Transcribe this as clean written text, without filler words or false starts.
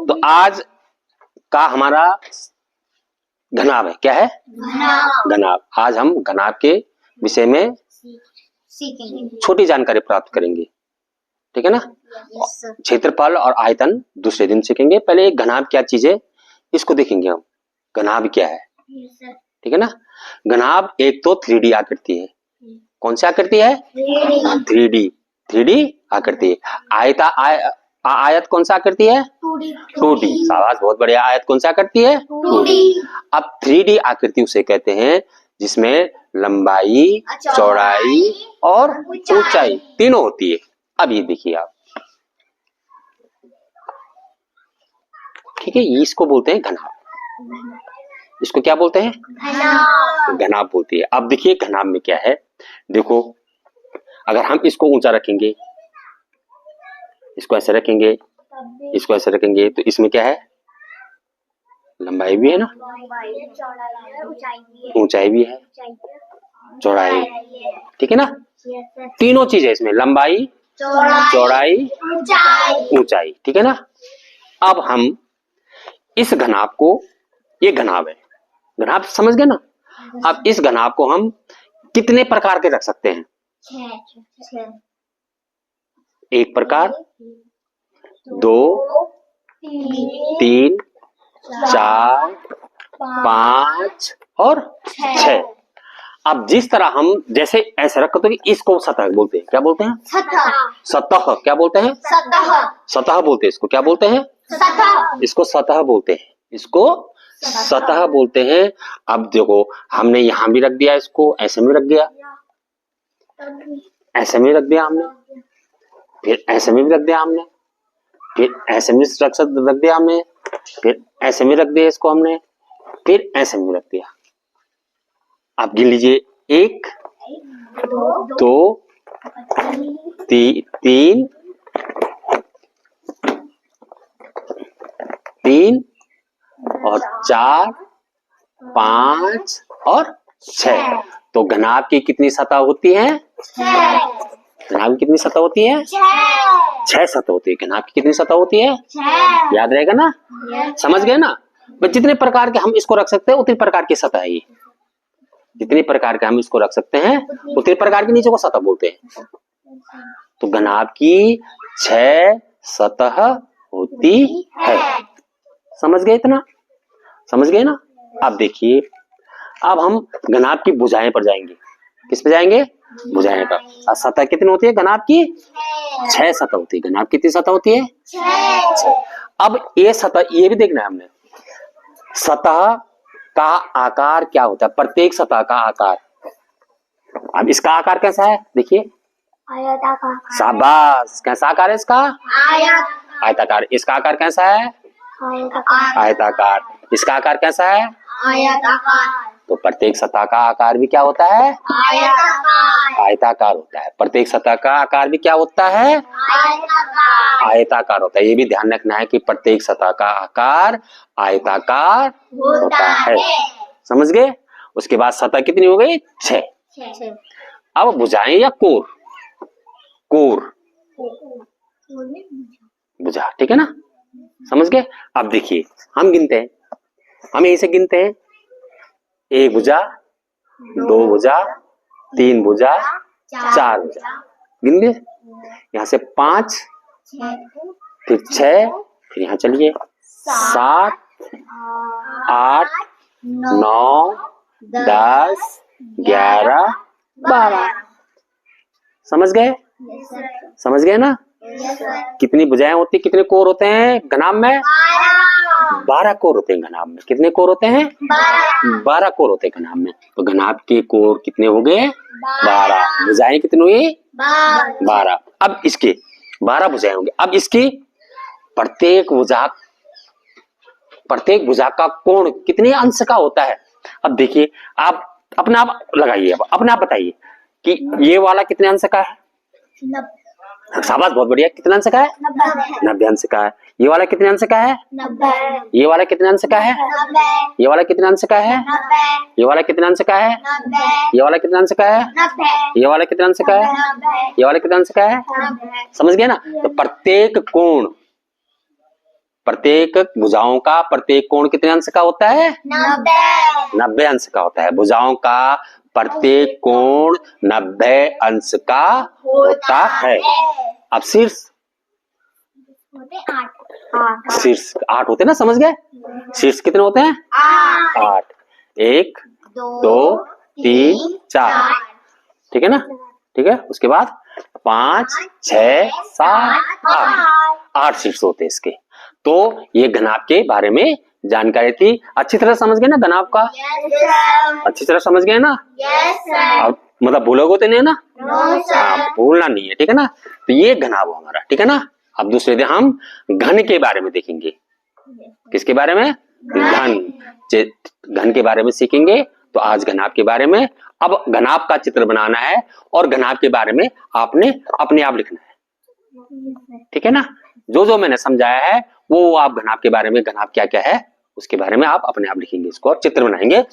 तो आज का हमारा घनाभ है, क्या है? घनाभ। आज हम घनाभ के विषय में छोटी जानकारी प्राप्त करेंगे, ठीक है ना? क्षेत्रफल और आयतन दूसरे दिन सीखेंगे। पहले एक घनाभ क्या चीज है इसको देखेंगे हम, घनाभ क्या है, ठीक है ना? घनाभ एक तो 3D आकृति है। कौन सी आकृति है? 3D आकृति है। आयत कौन सा आकृति है? 2D। शाबाश, बहुत बढ़िया। आयत कौन सा आकृति है? 2D। अब 3D आकृति उसे कहते हैं जिसमें लंबाई, चौड़ाई और ऊंचाई तीनों होती है। अब ये देखिए आप, ठीक है, इसको बोलते हैं घनाभ। इसको क्या बोलते हैं? घनाभ बोलते हैं। अब देखिए घनाभ में क्या है, देखो अगर हम इसको ऊंचा रखेंगे, इसको ऐसे रखेंगे, इसको ऐसे रखेंगे, तो इसमें क्या है? लंबाई भी है ना, ऊंचाई भी है, चौड़ाई, ठीक है ना? तीनों चीज है इसमें, लंबाई, चौड़ाई, ऊंचाई, ठीक है ना? अब हम इस घनाभ को, ये घनाभ है, घनाभ समझ गए ना? अब इस घनाभ को हम कितने प्रकार के रख सकते हैं? 1 प्रकार, 2, 3, 4, 5 और 6। अब जिस तरह हम जैसे ऐसे रखो तो इसको सतह बोलते हैं। क्या बोलते हैं? सतह। क्या बोलते हैं? सतह बोलते हैं। इसको क्या बोलते हैं? इसको सतह बोलते हैं। इसको सतह बोलते हैं। अब देखो हमने यहां भी रख दिया, इसको ऐसे में रख दिया, ऐसे में रख दिया हमने, फिर ऐसे में भी रख दिया हमने, फिर ऐसे में रख दिया हमने, फिर ऐसे में रख दिया इसको हमने, फिर ऐसे में रख दिया। आप गिन लीजिए, 1, 2, 3 और 4, 5 और 6। तो घनाभ की कितनी सतह होती है? घनाभ की कितनी सतह होती है? 6 सतह होती है। घनाभ की कितनी सतह होती है? याद रहेगा ना? समझ गए ना? जितने प्रकार के हम इसको रख सकते हैं उतने प्रकार की सतह है ये। जितने प्रकार के हम इसको रख सकते हैं उतने प्रकार के नीचे को सतह बोलते हैं। तो घनाभ की 6 सतह होती है। समझ गए इतना? समझ गए ना? अब देखिए, अब हम घनाभ की भुजाएं पर जाएंगे। किस पे जाएंगे? भुजाएं पर। सतह कितनी होती है घनाभ की? 6 सतह होती है। घनाभ कितनी सतह होती है? 6। अब ये सतह, ये भी देखना है हमने, सतह का आकार क्या होता है? प्रत्येक सतह का आकार। अब इसका आकार कैसा है? देखिए, आयताकार। शाबाश, कैसा आकार है इसका? आयताकार। इसका आकार कैसा है? आयताकार। इसका आकार कैसा है? आयताकार। तो प्रत्येक सतह का आकार भी क्या होता है? आयताकार होता है। प्रत्येक सतह का आकार भी क्या होता है? आयताकार होता है। ये भी ध्यान रखना है कि प्रत्येक सतह का आकार आयताकार होता है। समझ गए? उसके बाद सतह कितनी हो गई? 6। अब भुजाएं या कोर, कोर भुजा, ठीक है ना? समझ गए? अब देखिए हम गिनते हैं, हम यहीं से गिनते हैं। 1 भुजा, 2 भुजा, 3 भुजा, 4 भुजा, गिन गए? यहां से 5, फिर 6, फिर यहां चलिए 7, 8, 9, 10, 11, 12। समझ गए? समझ गए ना? कितनी भुजाएं होती, कितने कोर होते हैं घनाभ में? 12 कोर होते हैं घनाभ में। कितने कोर होते हैं? 12 कोर होते हैं घनाभ में। तो घनाभ के कोर कितने हो गए? 12। भुजाएं कितनी हुई? 12। अब इसके 12 भुजाएं होंगी। अब इसकी प्रत्येक भुजा का कोण कितने अंश का होता है? अब देखिए, आप अपना आप लगाइए, अपना आप बताइए कि ये वाला कितने अंश का है? 90। शाबाश, बहुत बढ़िया। कितने अंश का है? 90 अंश का है। ये वाला कितने अंश का है? 90। ये वाला कितने अंश का है? 90। ये वाला कितने अंश का है? 90। ये वाला कितने अंश का है? 90। ये वाला कितने अंश का है? 90। ये वाला कितने अंश का है? 90। ये वाला कितने अंश का है? 90। समझ गए ना? तो प्रत्येक प्रत्येक भुजाओं का प्रत्येक कोण कितने अंश का होता है? 90 अंश का होता है। भुजाओं का प्रत्येक कोण 90 अंश का होता है। अब शीर्ष 8 होते ना, समझ गए? शीर्ष कितने होते हैं? 8। 1 2 3 4, ठीक है ना? ठीक है, उसके बाद 5 6 7 8 शीर्ष होते हैं इसके। तो ये घनाभ के बारे में जानकारी थी। अच्छी तरह समझ गए ना घनाभ का? अच्छी तरह समझ गए ना? अब मतलब भूलोगे तो नहीं ना? हाँ, भूलना नहीं है, ठीक है ना? तो ये घनाभ हमारा, ठीक है ना? अब दूसरे दिन हम घन के बारे में देखेंगे। किसके बारे में? घन के बारे में सीखेंगे। तो आज घनाभ के बारे में, अब घनाभ का चित्र बनाना है और घनाभ के बारे में आपने अपने आप लिखना है, ठीक है ना? जो जो मैंने समझाया है वो आप घनाभ के बारे में, घनाभ क्या क्या है उसके बारे में आप अपने आप लिखेंगे इसको और चित्र बनाएंगे।